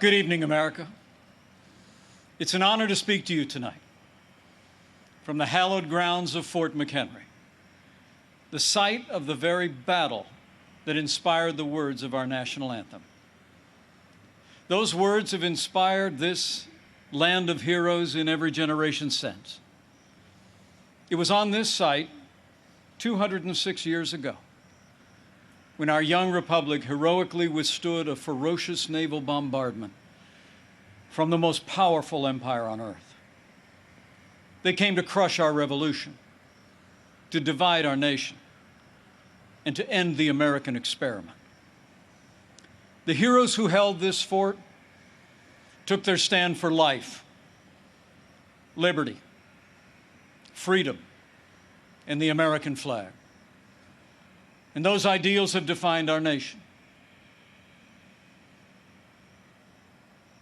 Good evening, America. It's an honor to speak to you tonight from the hallowed grounds of Fort McHenry, the site of the very battle that inspired the words of our national anthem. Those words have inspired this land of heroes in every generation since. It was on this site 206 years ago when our young republic heroically withstood a ferocious naval bombardment from the most powerful empire on earth. They came to crush our revolution, to divide our nation, and to end the American experiment. The heroes who held this fort took their stand for life, liberty, freedom, and the American flag. And those ideals have defined our nation.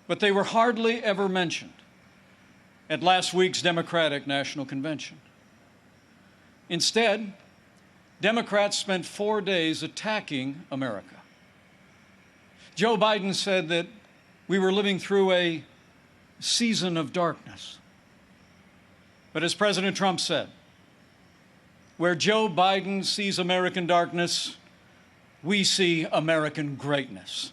But they were hardly ever mentioned at last week's Democratic National Convention. Instead, Democrats spent 4 days attacking America. Joe Biden said that we were living through a season of darkness. But as President Trump said, where Joe Biden sees American darkness, we see American greatness.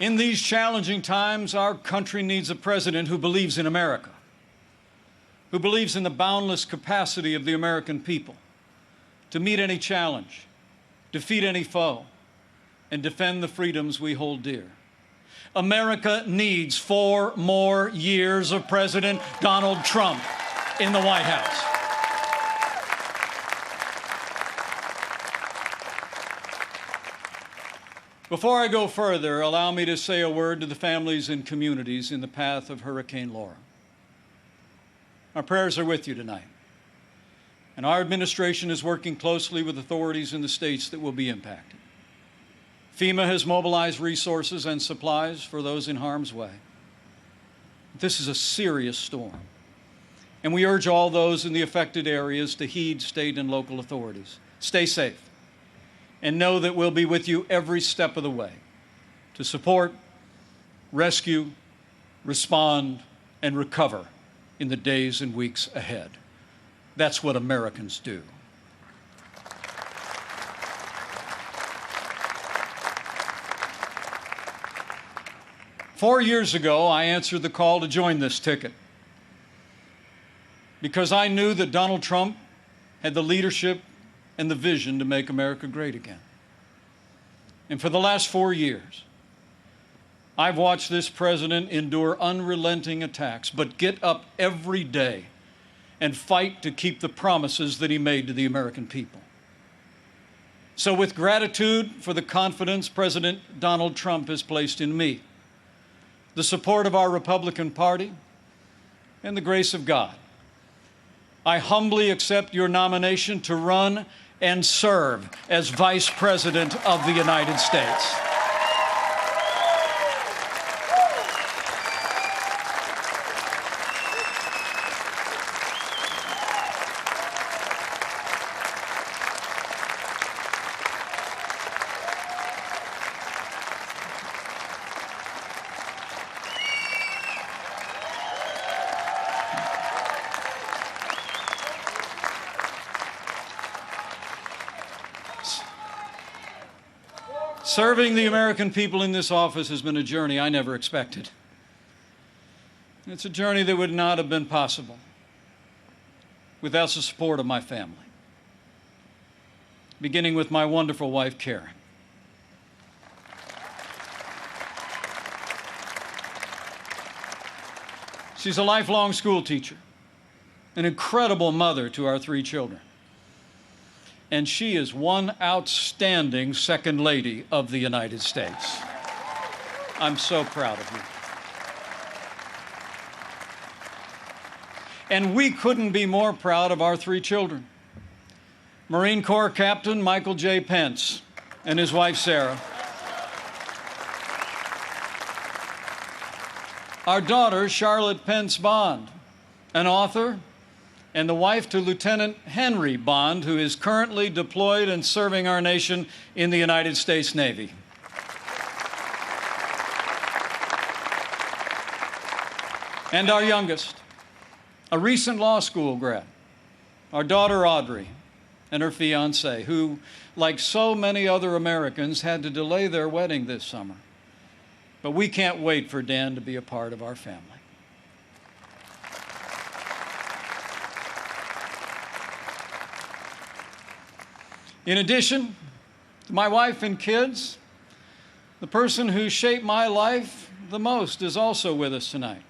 In these challenging times, our country needs a president who believes in America, who believes in the boundless capacity of the American people to meet any challenge, defeat any foe, and defend the freedoms we hold dear. America needs 4 more years of President Donald Trump in the White House. Before I go further, allow me to say a word to the families and communities in the path of Hurricane Laura. Our prayers are with you tonight, and our administration is working closely with authorities in the states that will be impacted. FEMA has mobilized resources and supplies for those in harm's way. This is a serious storm, and we urge all those in the affected areas to heed state and local authorities. Stay safe, and know that we'll be with you every step of the way to support, rescue, respond, and recover in the days and weeks ahead. That's what Americans do. Four years ago, I answered the call to join this ticket because I knew that Donald Trump had the leadership and the vision to make America great again. And for the last 4 years, I've watched this president endure unrelenting attacks, but get up every day and fight to keep the promises that he made to the American people. So with gratitude for the confidence President Donald Trump has placed in me, the support of our Republican Party, and the grace of God, I humbly accept your nomination to run and serve as Vice President of the United States. Serving the American people in this office has been a journey I never expected. It's a journey that would not have been possible without the support of my family, beginning with my wonderful wife, Karen. She's a lifelong school teacher, an incredible mother to our 3 children. And she is one outstanding Second Lady of the United States. I'm so proud of you. And we couldn't be more proud of our 3 children. Marine Corps Captain Michael J. Pence and his wife, Sarah. Our daughter, Charlotte Pence Bond, an author, and the wife to Lieutenant Henry Bond, who is currently deployed and serving our nation in the United States Navy. And our youngest, a recent law school grad, our daughter Audrey, and her fiancé, who, like so many other Americans, had to delay their wedding this summer. But we can't wait for Dan to be a part of our family. In addition to my wife and kids, the person who shaped my life the most is also with us tonight.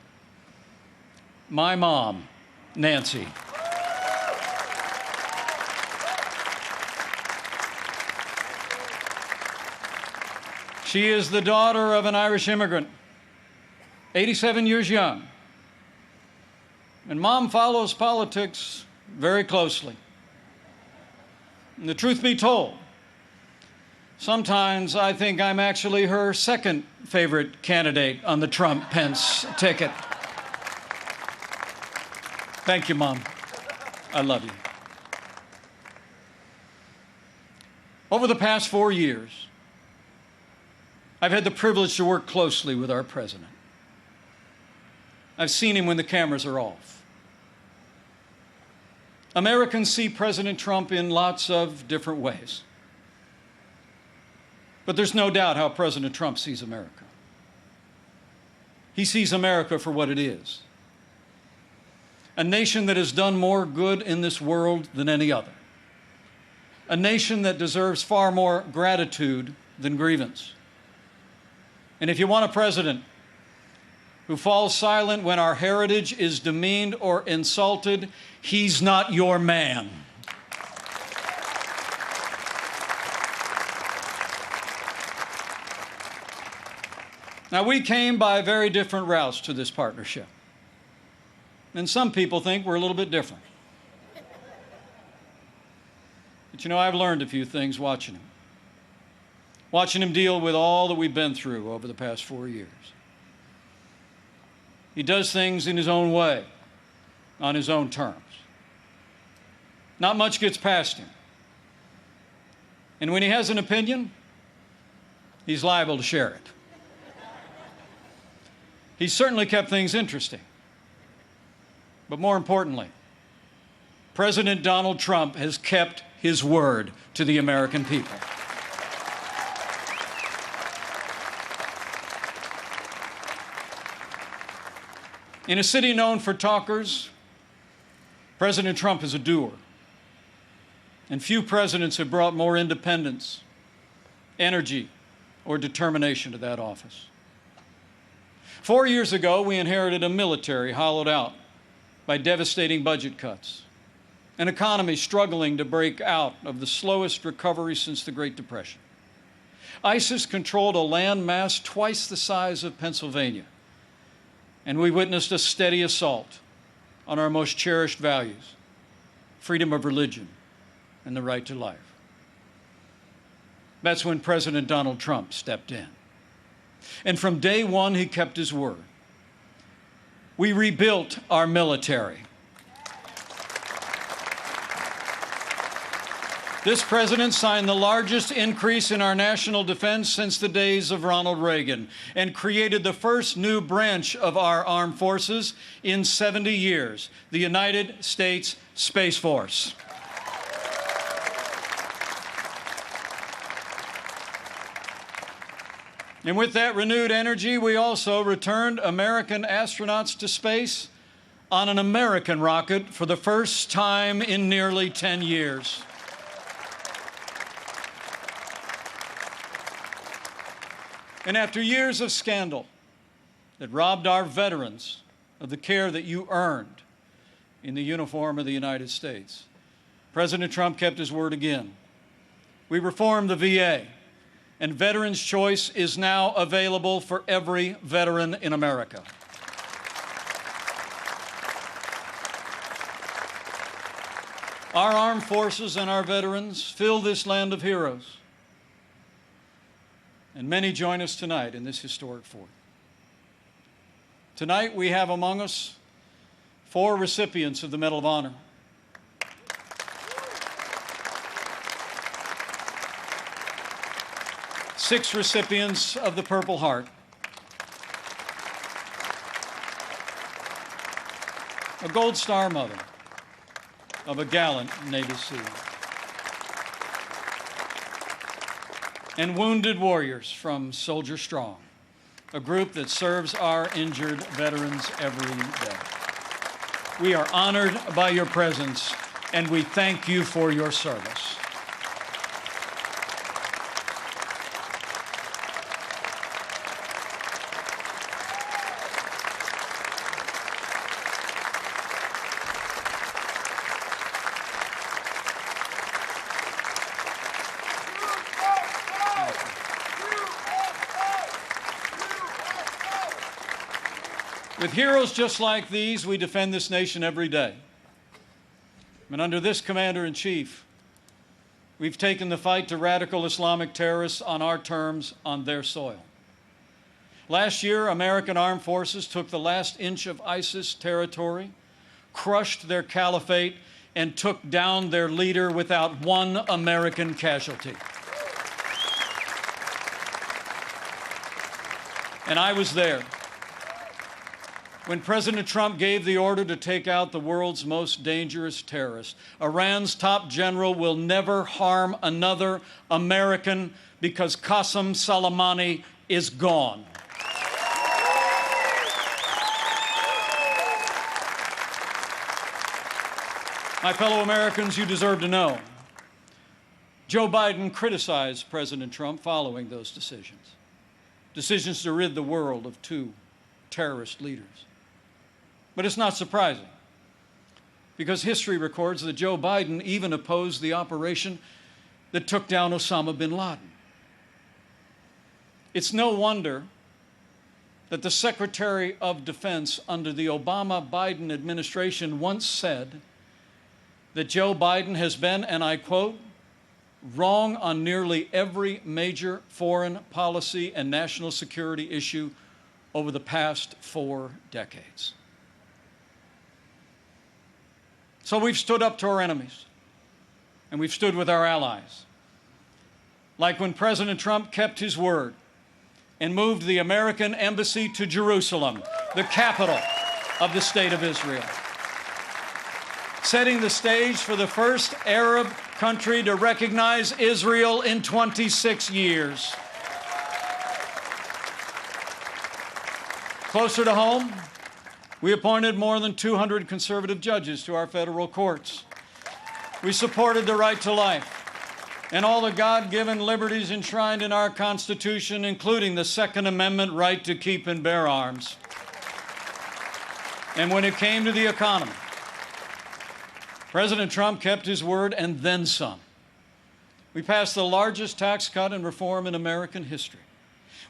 My mom, Nancy. She is the daughter of an Irish immigrant, 87 years young. And Mom follows politics very closely. And the truth be told, sometimes I think I'm actually her second favorite candidate on the Trump-Pence ticket. Thank you, Mom. I love you. Over the past 4 years, I've had the privilege to work closely with our president. I've seen him when the cameras are off. Americans see President Trump in lots of different ways. But there's no doubt how President Trump sees America. He sees America for what it is. A nation that has done more good in this world than any other. A nation that deserves far more gratitude than grievance. And if you want a president who falls silent when our heritage is demeaned or insulted, he's not your man. Now, we came by very different routes to this partnership. And some people think we're a little bit different. But you know, I've learned a few things watching him. Watching him deal with all that we've been through over the past 4 years. He does things in his own way, on his own terms. Not much gets past him. And when he has an opinion, he's liable to share it. He's certainly kept things interesting. But more importantly, President Donald Trump has kept his word to the American people. In a city known for talkers, President Trump is a doer. And few presidents have brought more independence, energy, or determination to that office. 4 years ago, we inherited a military hollowed out by devastating budget cuts, an economy struggling to break out of the slowest recovery since the Great Depression. ISIS controlled a land mass twice the size of Pennsylvania, and we witnessed a steady assault on our most cherished values, freedom of religion and the right to life. That's when President Donald Trump stepped in. And from day one, he kept his word. We rebuilt our military. This president signed the largest increase in our national defense since the days of Ronald Reagan and created the first new branch of our armed forces in 70 years, the United States Space Force. And with that renewed energy, we also returned American astronauts to space on an American rocket for the first time in nearly 10 years. And after years of scandal that robbed our veterans of the care that you earned in the uniform of the United States, President Trump kept his word again. We reformed the VA, and Veterans Choice is now available for every veteran in America. Our armed forces and our veterans fill this land of heroes. And many join us tonight in this historic fort. Tonight we have among us 4 recipients of the Medal of Honor. 6 recipients of the Purple Heart, a Gold Star mother of a gallant Navy SEAL, and wounded warriors from Soldier Strong, a group that serves our injured veterans every day. We are honored by your presence, and we thank you for your service. With heroes just like these, we defend this nation every day. And under this Commander-in-Chief, we've taken the fight to radical Islamic terrorists on our terms, on their soil. Last year, American armed forces took the last inch of ISIS territory, crushed their caliphate, and took down their leader without one American casualty. And I was there when President Trump gave the order to take out the world's most dangerous terrorist. Iran's top general will never harm another American because Qasem Soleimani is gone. My fellow Americans, you deserve to know, Joe Biden criticized President Trump following those decisions to rid the world of 2 terrorist leaders. But it's not surprising, because history records that Joe Biden even opposed the operation that took down Osama bin Laden. It's no wonder that the Secretary of Defense under the Obama-Biden administration once said that Joe Biden has been, and I quote, wrong on nearly every major foreign policy and national security issue over the past 4 decades. So we've stood up to our enemies, and we've stood with our allies. Like when President Trump kept his word and moved the American embassy to Jerusalem, the capital of the State of Israel, setting the stage for the first Arab country to recognize Israel in 26 years. Closer to home, we appointed more than 200 conservative judges to our federal courts. We supported the right to life and all the God-given liberties enshrined in our Constitution, including the Second Amendment right to keep and bear arms. And when it came to the economy, President Trump kept his word and then some. We passed the largest tax cut and reform in American history.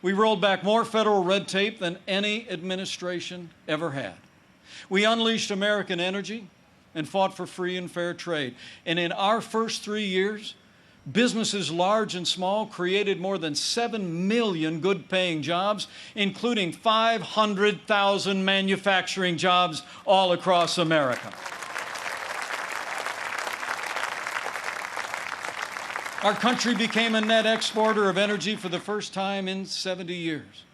We rolled back more federal red tape than any administration ever had. We unleashed American energy and fought for free and fair trade. And in our first 3 years, businesses large and small created more than 7 million good-paying jobs, including 500,000 manufacturing jobs all across America. Our country became a net exporter of energy for the first time in 70 years.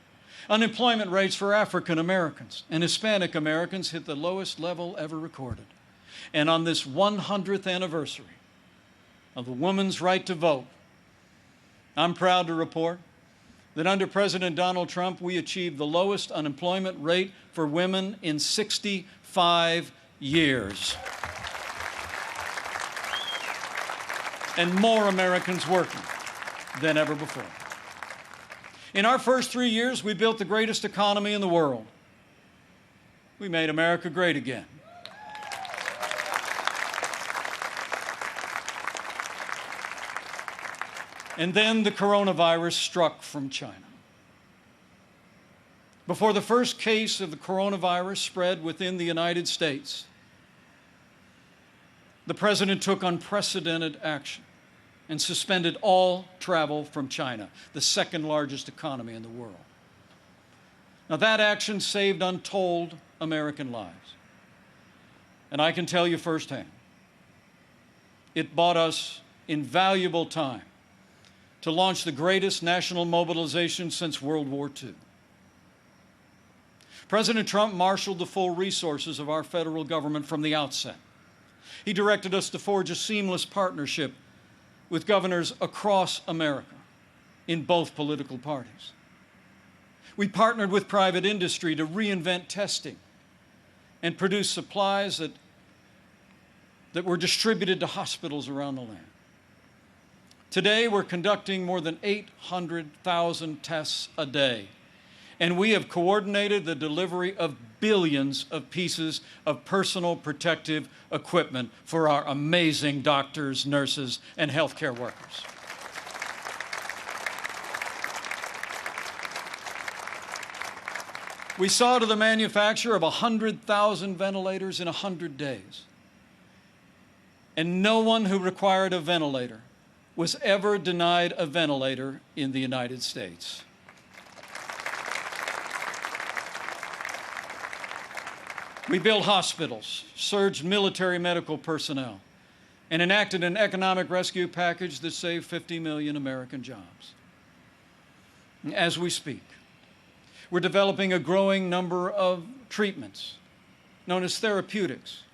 Unemployment rates for African Americans and Hispanic Americans hit the lowest level ever recorded. And on this 100th anniversary of the woman's right to vote, I'm proud to report that under President Donald Trump, we achieved the lowest unemployment rate for women in 65 years. And more Americans working than ever before. In our first 3 years, we built the greatest economy in the world. We made America great again. And then the coronavirus struck from China. Before the first case of the coronavirus spread within the United States, the President took unprecedented action and suspended all travel from China, the second largest economy in the world. Now, that action saved untold American lives. And I can tell you firsthand, it bought us invaluable time to launch the greatest national mobilization since World War II. President Trump marshaled the full resources of our federal government from the outset. He directed us to forge a seamless partnership with governors across America in both political parties. We partnered with private industry to reinvent testing and produce supplies that were distributed to hospitals around the land. Today, we're conducting more than 800,000 tests a day, and we have coordinated the delivery of billions of pieces of personal protective equipment for our amazing doctors, nurses, and healthcare workers. We saw to the manufacture of 100,000 ventilators in 100 days. And no one who required a ventilator was ever denied a ventilator in the United States. We built hospitals, surged military medical personnel, and enacted an economic rescue package that saved 50 million American jobs. As we speak, we're developing a growing number of treatments known as therapeutics,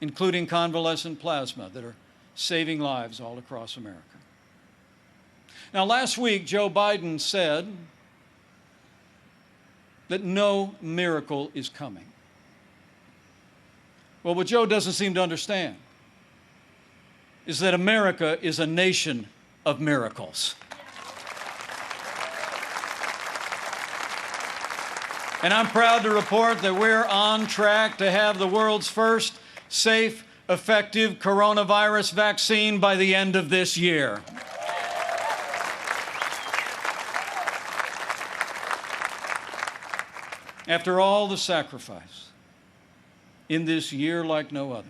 including convalescent plasma, that are saving lives all across America. Now, last week, Joe Biden said that no miracle is coming. Well, what Joe doesn't seem to understand is that America is a nation of miracles. And I'm proud to report that we're on track to have the world's first safe, effective coronavirus vaccine by the end of this year. After all the sacrifice in this year like no other,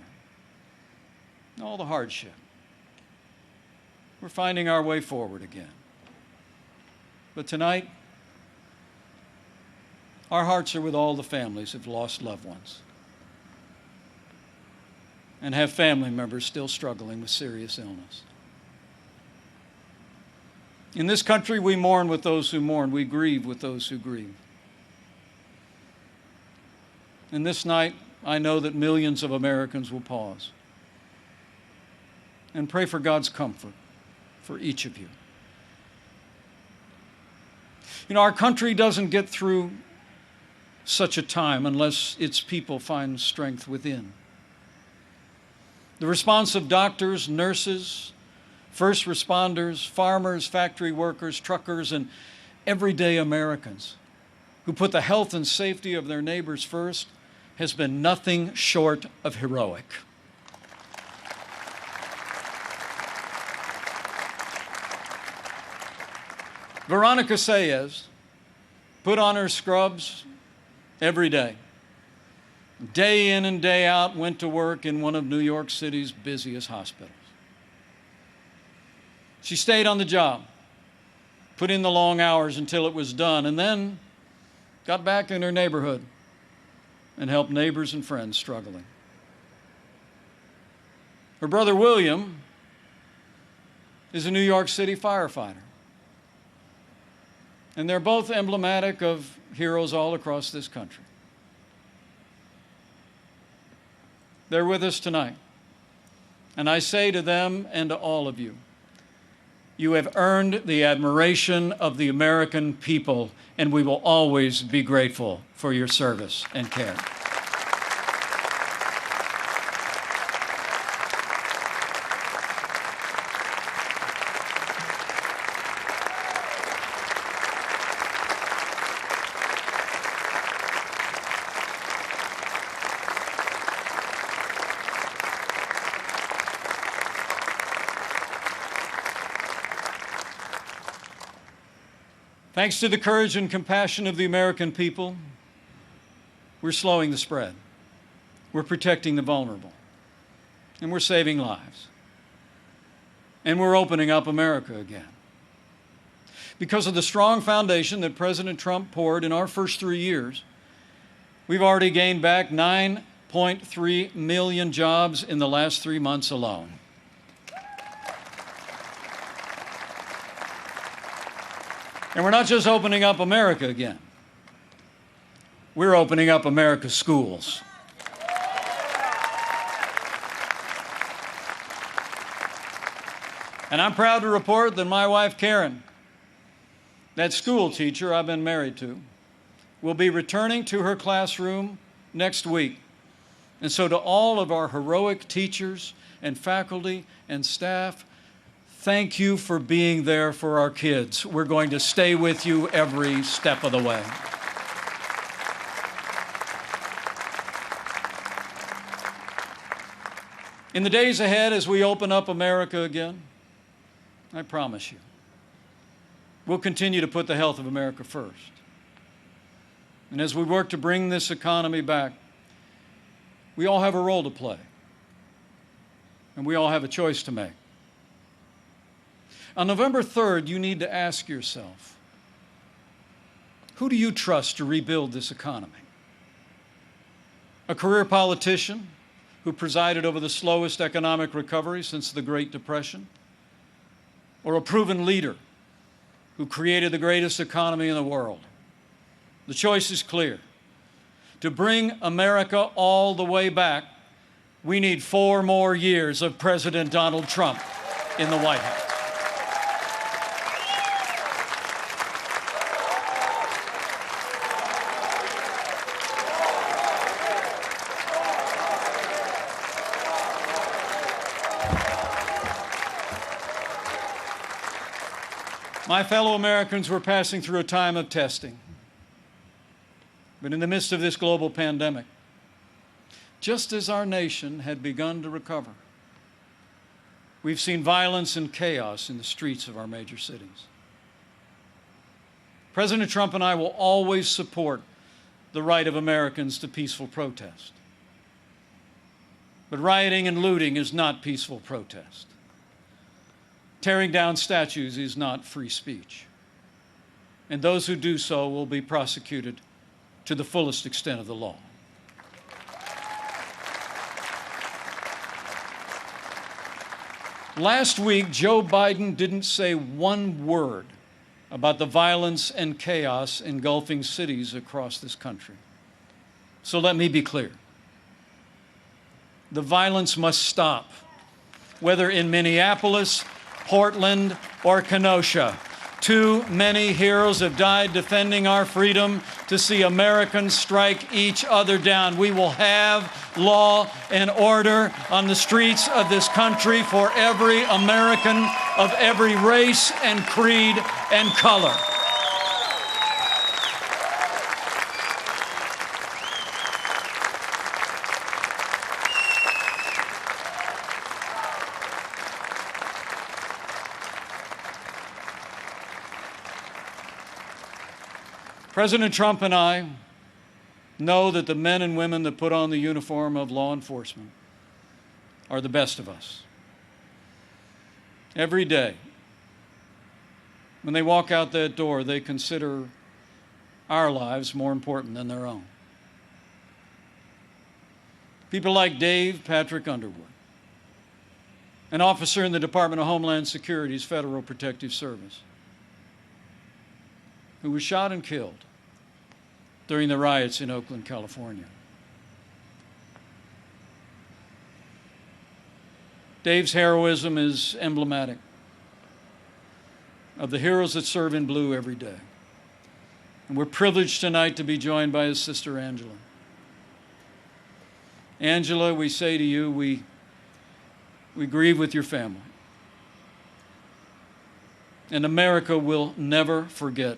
all the hardship, we're finding our way forward again. But tonight, our hearts are with all the families who've lost loved ones and have family members still struggling with serious illness. In this country, we mourn with those who mourn. We grieve with those who grieve. And this night, I know that millions of Americans will pause and pray for God's comfort for each of you. You know, our country doesn't get through such a time unless its people find strength within. The response of doctors, nurses, first responders, farmers, factory workers, truckers, and everyday Americans who put the health and safety of their neighbors first has been nothing short of heroic. Veronica Sayez put on her scrubs every day. Day in and day out, went to work in one of New York City's busiest hospitals. She stayed on the job, put in the long hours until it was done, and then got back in her neighborhood and helped neighbors and friends struggling. Her brother William is a New York City firefighter. And they're both emblematic of heroes all across this country. They're with us tonight. And I say to them and to all of you, you have earned the admiration of the American people, and we will always be grateful for your service and care. Thanks to the courage and compassion of the American people, we're slowing the spread. We're protecting the vulnerable. And we're saving lives. And we're opening up America again. Because of the strong foundation that President Trump poured in our first 3 years, we've already gained back 9.3 million jobs in the last 3 months alone. And we're not just opening up America again. We're opening up America's schools. And I'm proud to report that my wife, Karen, that school teacher I've been married to, will be returning to her classroom next week. And so to all of our heroic teachers and faculty and staff, thank you for being there for our kids. We're going to stay with you every step of the way. In the days ahead, as we open up America again, I promise you, we'll continue to put the health of America first. And as we work to bring this economy back, we all have a role to play, and we all have a choice to make. On November 3rd, you need to ask yourself, who do you trust to rebuild this economy? A career politician who presided over the slowest economic recovery since the Great Depression? Or a proven leader who created the greatest economy in the world? The choice is clear. To bring America all the way back, we need 4 more years of President Donald Trump in the White House. My fellow Americans, we're passing through a time of testing. But in the midst of this global pandemic, just as our nation had begun to recover, we've seen violence and chaos in the streets of our major cities. President Trump and I will always support the right of Americans to peaceful protest. But rioting and looting is not peaceful protest. Tearing down statues is not free speech. And those who do so will be prosecuted to the fullest extent of the law. Last week, Joe Biden didn't say one word about the violence and chaos engulfing cities across this country. So let me be clear. The violence must stop, whether in Minneapolis, Portland, or Kenosha. Too many heroes have died defending our freedom to see Americans strike each other down. We will have law and order on the streets of this country for every American of every race and creed and color. President Trump and I know that the men and women that put on the uniform of law enforcement are the best of us. Every day, when they walk out that door, they consider our lives more important than their own. People like Dave Patrick Underwood, an officer in the Department of Homeland Security's Federal Protective Service, who was shot and killed during the riots in Oakland, California. Dave's heroism is emblematic of the heroes that serve in blue every day. And we're privileged tonight to be joined by his sister, Angela. Angela, we say to you, we grieve with your family. And America will never forget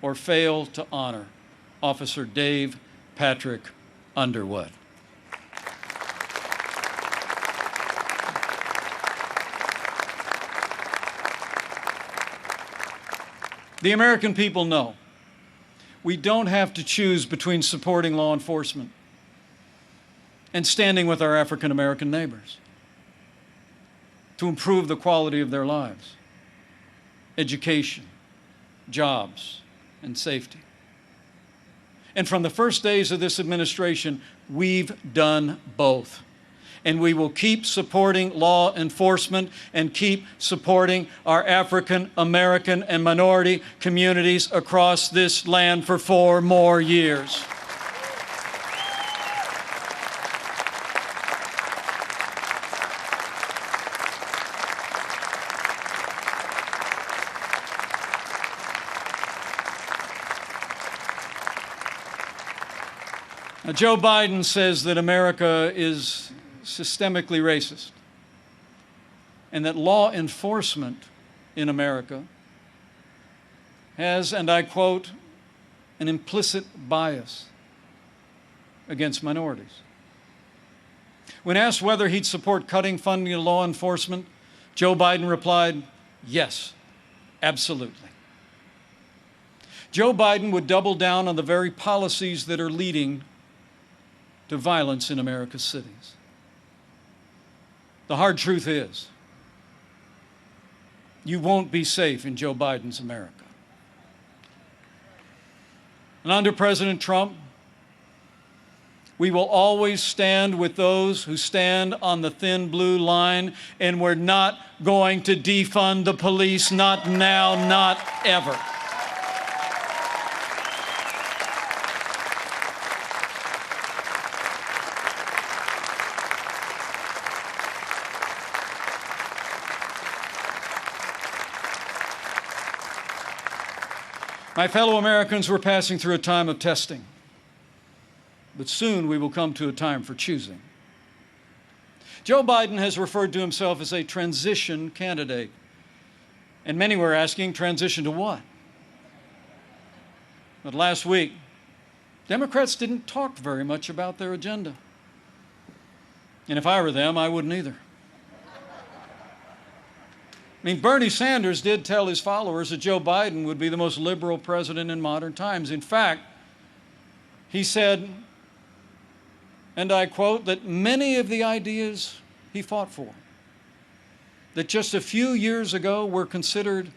or fail to honor Officer Dave Patrick Underwood. The American people know we don't have to choose between supporting law enforcement and standing with our African American neighbors to improve the quality of their lives, education, jobs, and safety. And from the first days of this administration, we've done both. and we will keep supporting law enforcement and keep supporting our African American and minority communities across this land for 4 more years. Now, Joe Biden says that America is systemically racist and that law enforcement in America has, and I quote, an implicit bias against minorities. When asked whether he'd support cutting funding to law enforcement, Joe Biden replied, yes, absolutely. Joe Biden would double down on the very policies that are leading to violence in America's cities. The hard truth is, you won't be safe in Joe Biden's America. And under President Trump, we will always stand with those who stand on the thin blue line, and we're not going to defund the police, not now, not ever. My fellow Americans, we're passing through a time of testing, but soon we will come to a time for choosing. Joe Biden has referred to himself as a transition candidate, and many were asking, transition to what? But last week, Democrats didn't talk very much about their agenda. And if I were them, I wouldn't either. I mean, Bernie Sanders did tell his followers that Joe Biden would be the most liberal president in modern times. In fact, he said, and I quote, that many of the ideas he fought for, that just a few years ago were considered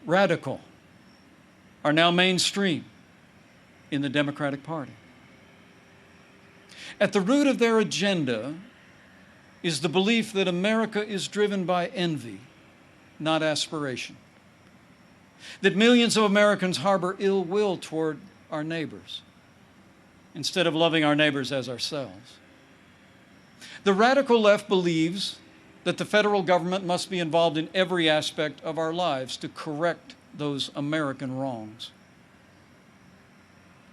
radical, are now mainstream in the Democratic Party. At the root of their agenda is the belief that America is driven by envy, not aspiration. That millions of Americans harbor ill will toward our neighbors instead of loving our neighbors as ourselves. The radical left believes that the federal government must be involved in every aspect of our lives to correct those American wrongs.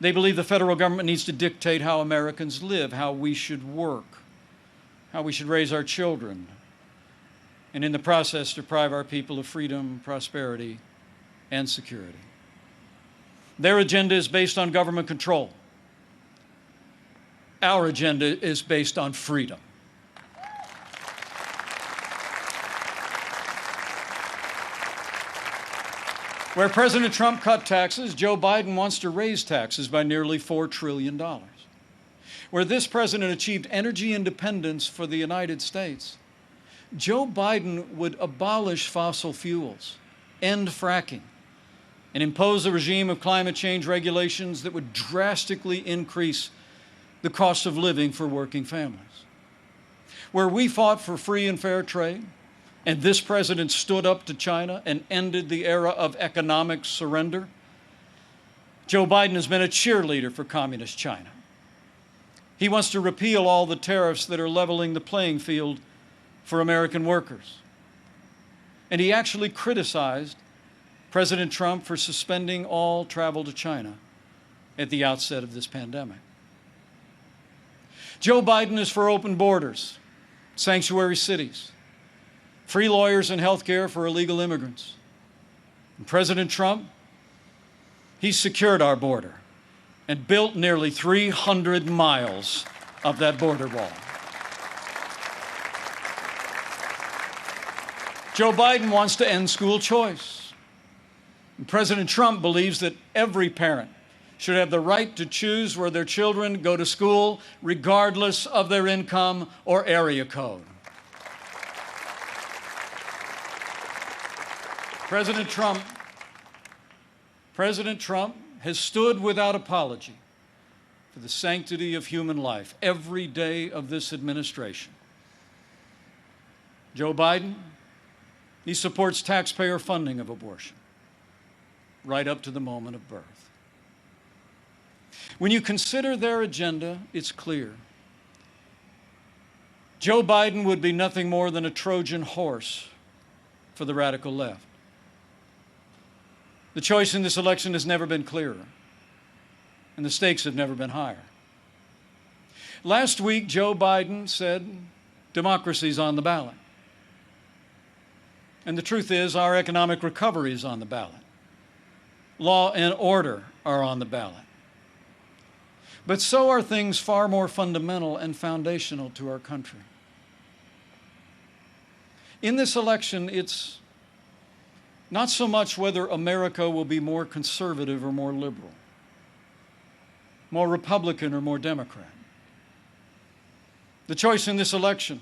They believe the federal government needs to dictate how Americans live, how we should work, how we should raise our children, and in the process deprive our people of freedom, prosperity, and security. Their agenda is based on government control. Our agenda is based on freedom. Where President Trump cut taxes, Joe Biden wants to raise taxes by nearly $4 trillion. Where this president achieved energy independence for the United States, Joe Biden would abolish fossil fuels, end fracking, and impose a regime of climate change regulations that would drastically increase the cost of living for working families. Where we fought for free and fair trade, and this president stood up to China and ended the era of economic surrender, Joe Biden has been a cheerleader for communist China. He wants to repeal all the tariffs that are leveling the playing field for American workers. And he actually criticized President Trump for suspending all travel to China at the outset of this pandemic. Joe Biden is for open borders, sanctuary cities, free lawyers and health care for illegal immigrants. And President Trump, he's secured our border and built nearly 300 miles of that border wall. Joe Biden wants to end school choice. And President Trump believes that every parent should have the right to choose where their children go to school, regardless of their income or area code. President Trump has stood without apology for the sanctity of human life every day of this administration. Joe Biden, he supports taxpayer funding of abortion, right up to the moment of birth. When you consider their agenda, it's clear. Joe Biden would be nothing more than a Trojan horse for the radical left. The choice in this election has never been clearer, and the stakes have never been higher. Last week, Joe Biden said, democracy's on the ballot. And the truth is, our economic recovery is on the ballot. Law and order are on the ballot. But so are things far more fundamental and foundational to our country. In this election, it's not so much whether America will be more conservative or more liberal, more Republican or more Democrat. The choice in this election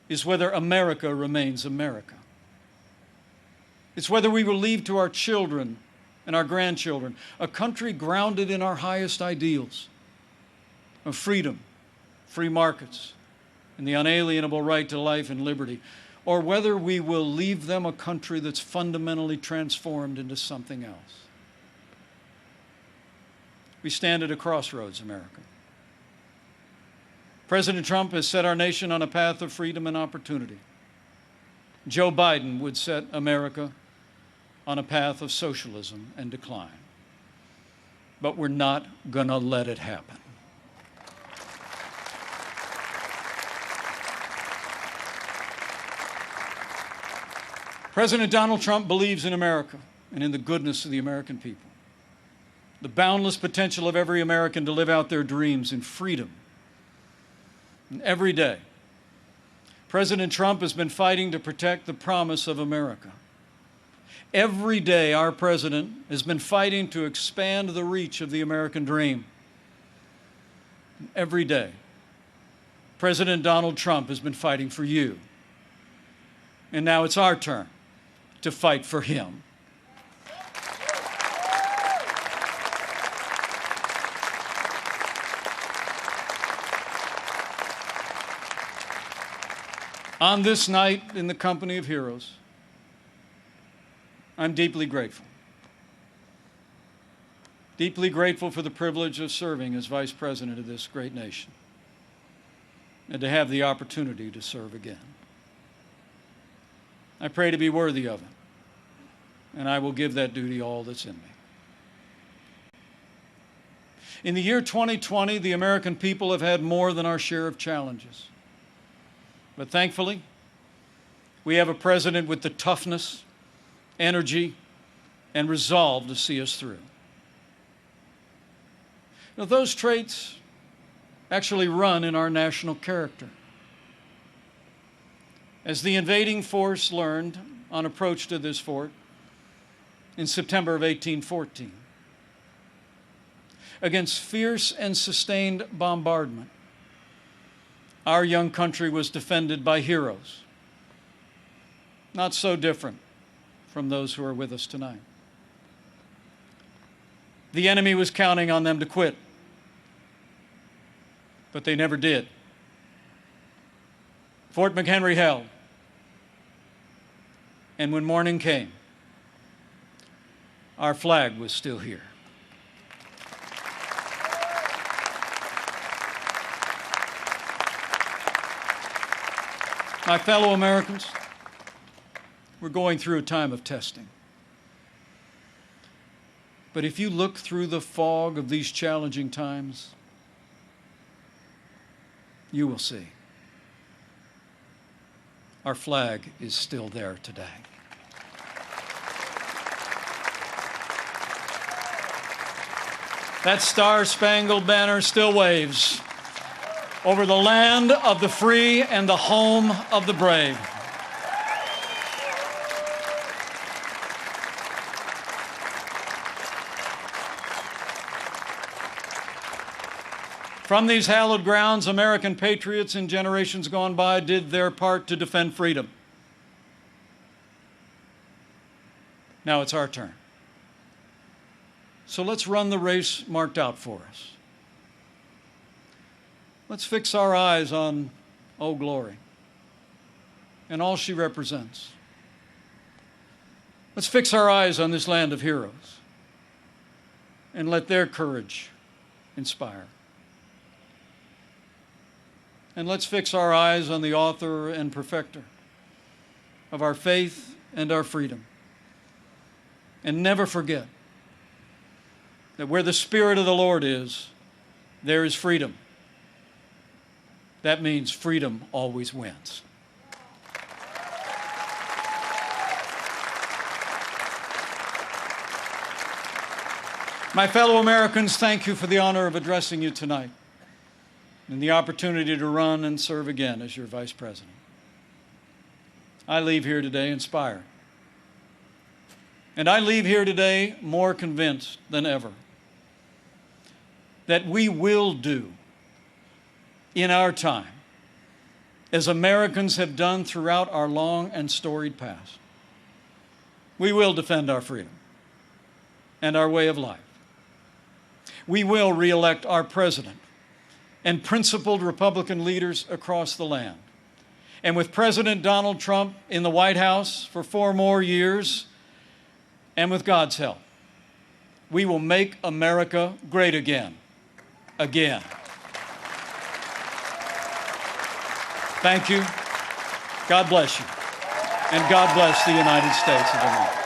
is whether America remains America. It's whether we will leave to our children and our grandchildren a country grounded in our highest ideals of freedom, free markets, and the unalienable right to life and liberty, or whether we will leave them a country that's fundamentally transformed into something else. We stand at a crossroads, America. President Trump has set our nation on a path of freedom and opportunity. Joe Biden would set America on a path of socialism and decline. But we're not going to let it happen. President Donald Trump believes in America and in the goodness of the American people, the boundless potential of every American to live out their dreams in freedom. And every day, President Trump has been fighting to protect the promise of America. Every day, our president has been fighting to expand the reach of the American dream. And every day, President Donald Trump has been fighting for you. And now it's our turn to fight for him. On this night in the company of heroes, I'm deeply grateful. Deeply grateful for the privilege of serving as Vice President of this great nation and to have the opportunity to serve again. I pray to be worthy of it, and I will give that duty all that's in me. In the year 2020, the American people have had more than our share of challenges. But thankfully, we have a president with the toughness, energy, and resolve to see us through. Now, those traits actually run in our national character. As the invading force learned on approach to this fort in September of 1814, against fierce and sustained bombardment, our young country was defended by heroes, not so different from those who are with us tonight. The enemy was counting on them to quit, but they never did. Fort McHenry held, and when morning came, our flag was still here. My fellow Americans, we're going through a time of testing. But if you look through the fog of these challenging times, you will see our flag is still there today. That star-spangled banner still waves over the land of the free and the home of the brave. From these hallowed grounds, American patriots in generations gone by did their part to defend freedom. Now it's our turn. So let's run the race marked out for us. Let's fix our eyes on Old Glory. and all she represents. Let's fix our eyes on this land of heroes and let their courage inspire. And let's fix our eyes on the author and perfecter of our faith and our freedom. And never forget that where the Spirit of the Lord is, there is freedom. That means freedom always wins. My fellow Americans, thank you for the honor of addressing you tonight and the opportunity to run and serve again as your Vice President. I leave here today inspired. And I leave here today more convinced than ever that we will do in our time as Americans have done throughout our long and storied past. We will defend our freedom and our way of life. We will re-elect our president and principled Republican leaders across the land. And with President Donald Trump in the White House for 4 more years, and with God's help, we will make America great again. Again. Thank you. God bless you. And God bless the United States of America.